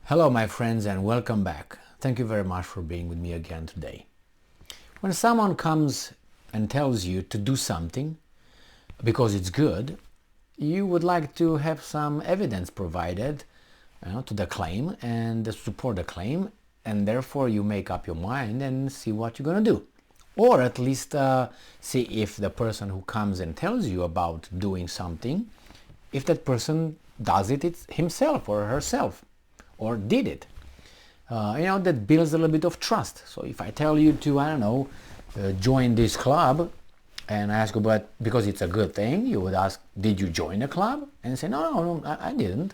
Hello my friends and welcome back. Thank you very much for being with me again today. When someone comes and tells you to do something because it's good, you would like to have some evidence provided to the claim and to support the claim, and therefore you make up your mind and see what you're going to do. Or at least see if the person who comes and tells you about doing something, if that person does it himself or herself, or did it. That builds a little bit of trust. So if I tell you to, join this club, and I ask you, but because it's a good thing, you would ask, did you join the club? And say, no, I didn't.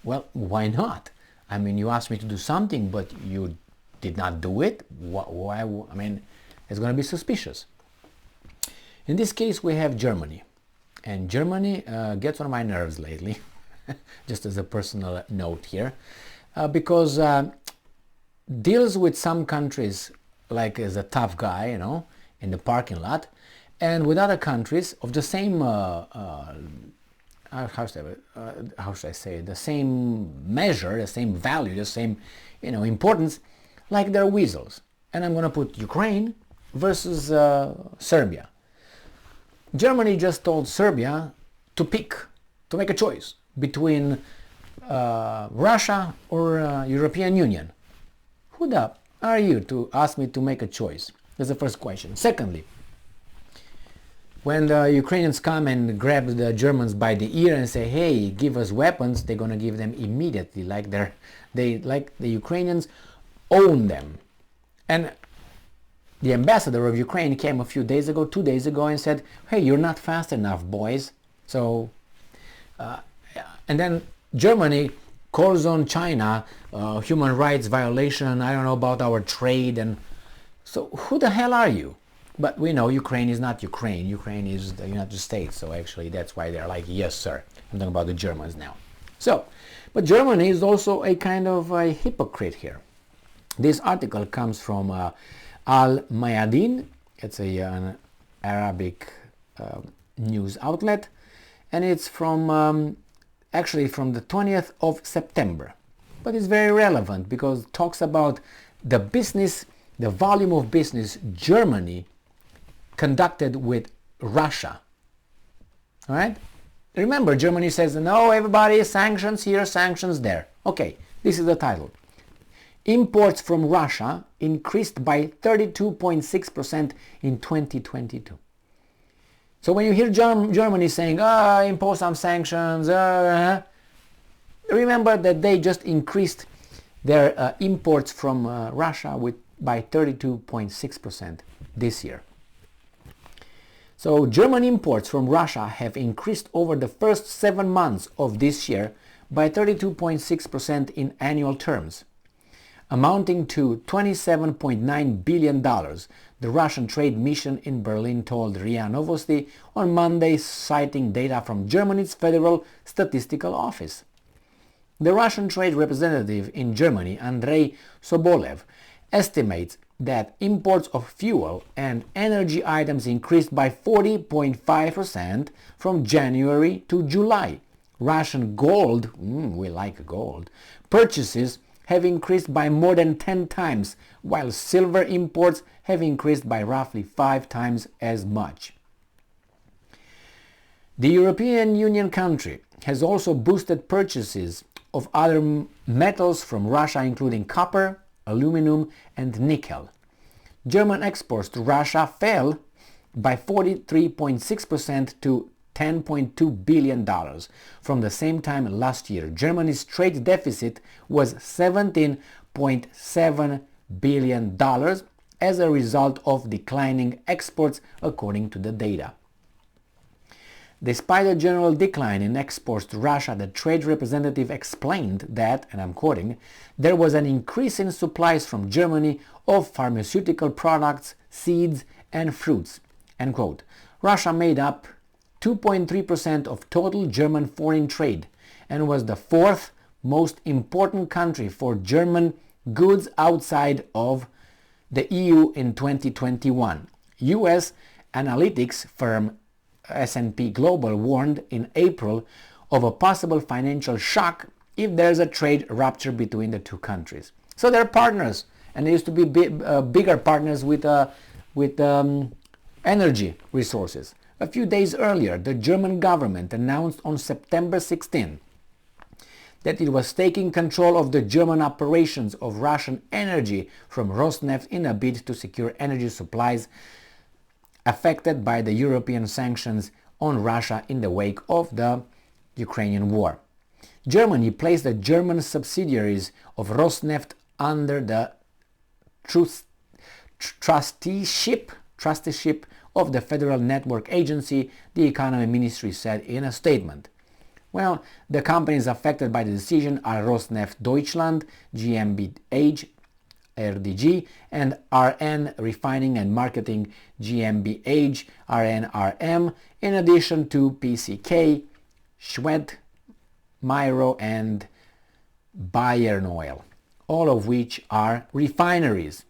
Well, why not? I mean, you asked me to do something, but you did not do it. Why? I mean, it's going to be suspicious. In this case, we have Germany. And Germany gets on my nerves lately, just as a personal note here. Because deals with some countries like as a tough guy, in the parking lot, and with other countries of the same, how should I say, the same measure, the same value, the same, importance, like they're weasels. And I'm going to put Ukraine versus Serbia. Germany just told Serbia to make a choice between Russia or European Union. Who the are you to ask me to make a choice? That's the first question. Secondly, when the Ukrainians come and grab the Germans by the ear and say, hey, give us weapons, they're going to give them immediately, like the Ukrainians own them. And the ambassador of Ukraine came 2 days ago, and said, hey, you're not fast enough, boys. So, and then Germany calls on China, human rights violation, I don't know about our trade, and so who the hell are you? But we know Ukraine is not Ukraine. Ukraine is the United States, so actually that's why they're like, yes sir. I'm talking about the Germans now. So, but Germany is also a kind of a hypocrite here. This article comes from Al Mayadeen. It's an Arabic news outlet, and it's from actually from the 20th of September. But it's very relevant because it talks about the business, the volume of business Germany conducted with Russia. All right? Remember, Germany says, no, everybody, sanctions here, sanctions there. Okay, this is the title. Imports from Russia increased by 32.6% in 2022. So when you hear Germany saying, impose some sanctions, remember that they just increased their imports from Russia by 32.6% this year. So German imports from Russia have increased over the first 7 months of this year by 32.6% in annual terms, amounting to $27.9 billion, the Russian trade mission in Berlin told RIA Novosti on Monday, citing data from Germany's Federal Statistical Office. The Russian trade representative in Germany, Andrei Sobolev, estimates that imports of fuel and energy items increased by 40.5% from January to July. Russian gold, we like gold, purchases have increased by more than 10 times, while silver imports have increased by roughly 5 times as much. The European Union country has also boosted purchases of other metals from Russia, including copper, aluminum, and nickel. German exports to Russia fell by 43.6% to $10.2 billion from the same time last year. Germany's trade deficit was $17.7 billion as a result of declining exports, according to the data. Despite a general decline in exports to Russia, the trade representative explained that, and I'm quoting, there was an increase in supplies from Germany of pharmaceutical products, seeds, and fruits. End quote. Russia made up 2.3% of total German foreign trade and was the fourth most important country for German goods outside of the EU in 2021. US analytics firm S&P Global warned in April of a possible financial shock if there's a trade rupture between the two countries. So they're partners, and they used to be bigger partners with energy resources. A few days earlier, the German government announced on September 16 that it was taking control of the German operations of Russian energy from Rosneft in a bid to secure energy supplies affected by the European sanctions on Russia in the wake of the Ukrainian war. Germany placed the German subsidiaries of Rosneft under the trusteeship of the Federal Network Agency, the Economy Ministry said in a statement. Well, the companies affected by the decision are Rosneft Deutschland, GmbH, RDG, and RN Refining and Marketing GmbH, RNRM, in addition to PCK, Schwedt, Myro, and Bayern Oil, all of which are refineries.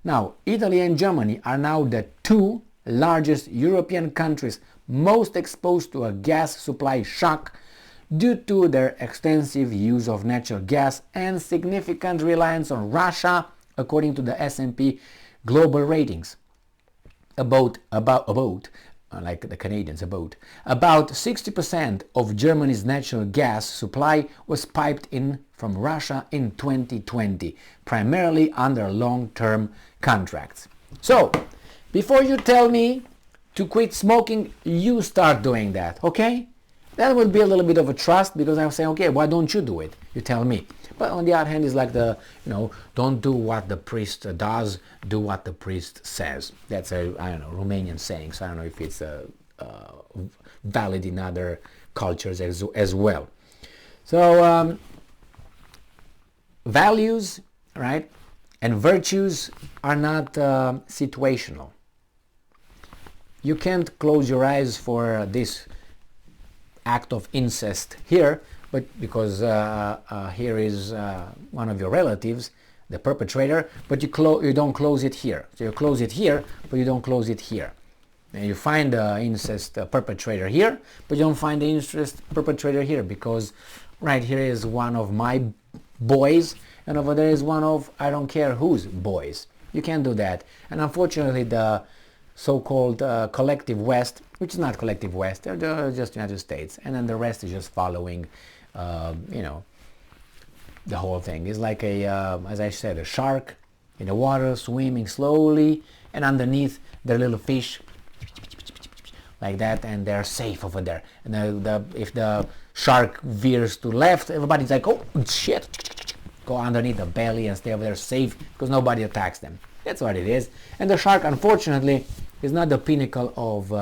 Now, Italy and Germany are now the two largest European countries most exposed to a gas supply shock due to their extensive use of natural gas and significant reliance on Russia, according to the S&P Global Ratings. About like the Canadians, about 60% of Germany's natural gas supply was piped in from Russia in 2020, primarily under long-term contracts. So, before you tell me to quit smoking, you start doing that, okay? That will be a little bit of a trust, because I'll say, okay, why don't you do it? You tell me. But on the other hand, it's like don't do what the priest does, do what the priest says. That's a, Romanian saying, so I don't know if it's valid in other cultures as well. So, values, right, and virtues are not situational. You can't close your eyes for this act of incest here, but because here is one of your relatives, the perpetrator, but you don't close it here. So you close it here, but you don't close it here. And you find the incest perpetrator here, but you don't find the incest perpetrator here, because right here is one of my boys, and over there is one of I don't care whose boys. You can't do that. And unfortunately, the so-called collective West, which is not collective West, they're just United States, and then the rest is just following, the whole thing. It's like as I said, a shark in the water swimming slowly, and underneath they're little fish like that, and they're safe over there. And if the shark veers to left, everybody's like, oh shit, go underneath the belly and stay over there safe, because nobody attacks them. That's what it is. And the shark, unfortunately, is not the pinnacle of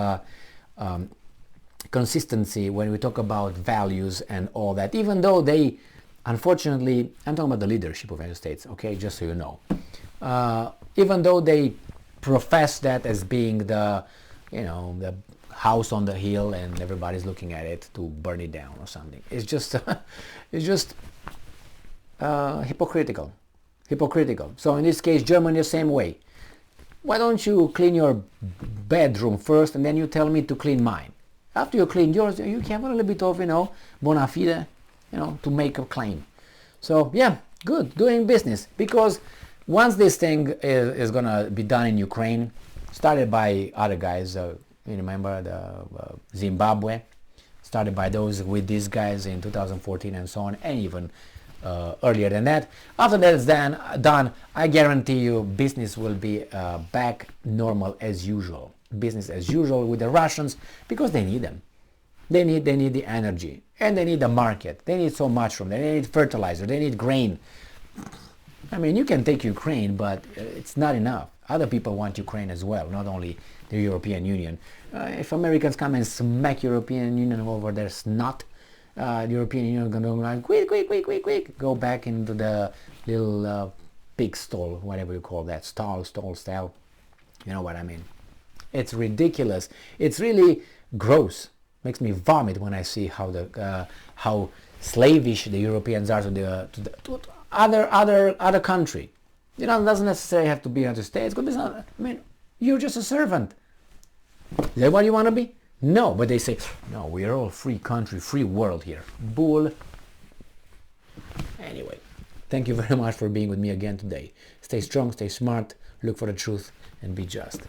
consistency when we talk about values and all that, even though they, unfortunately, I'm talking about the leadership of the United States, okay, just so you know, even though they profess that as being the house on the hill and everybody's looking at it to burn it down or something, it's just hypocritical. So in this case, Germany the same way. Why don't you clean your bedroom first, and then you tell me to clean mine? After you clean yours, you can have a little bit of, bona fide, to make a claim. So yeah, good, doing business. Because once this thing is gonna be done in Ukraine, started by other guys, you remember the Zimbabwe, started by those with these guys in 2014 and so on, and even earlier than that. After that is done, I guarantee you business will be back normal as usual. Business as usual with the Russians, because they need them. They need the energy, and they need the market. They need so much from them. They need fertilizer. They need grain. I mean, you can take Ukraine, but it's not enough. Other people want Ukraine as well, not only the European Union. If Americans come and smack European Union over their snot, the European Union is going to go like, quick, go back into the little pig stall, whatever you call that, stall. You know what I mean? It's ridiculous. It's really gross. Makes me vomit when I see how slavish the Europeans are to other country. It doesn't necessarily have to be United States. You're just a servant. Is that what you want to be? No, but they say, no, we are all free country, free world here. Bull. anyway. Thank you very much for being with me again today. Stay strong, stay smart, look for the truth, and be just.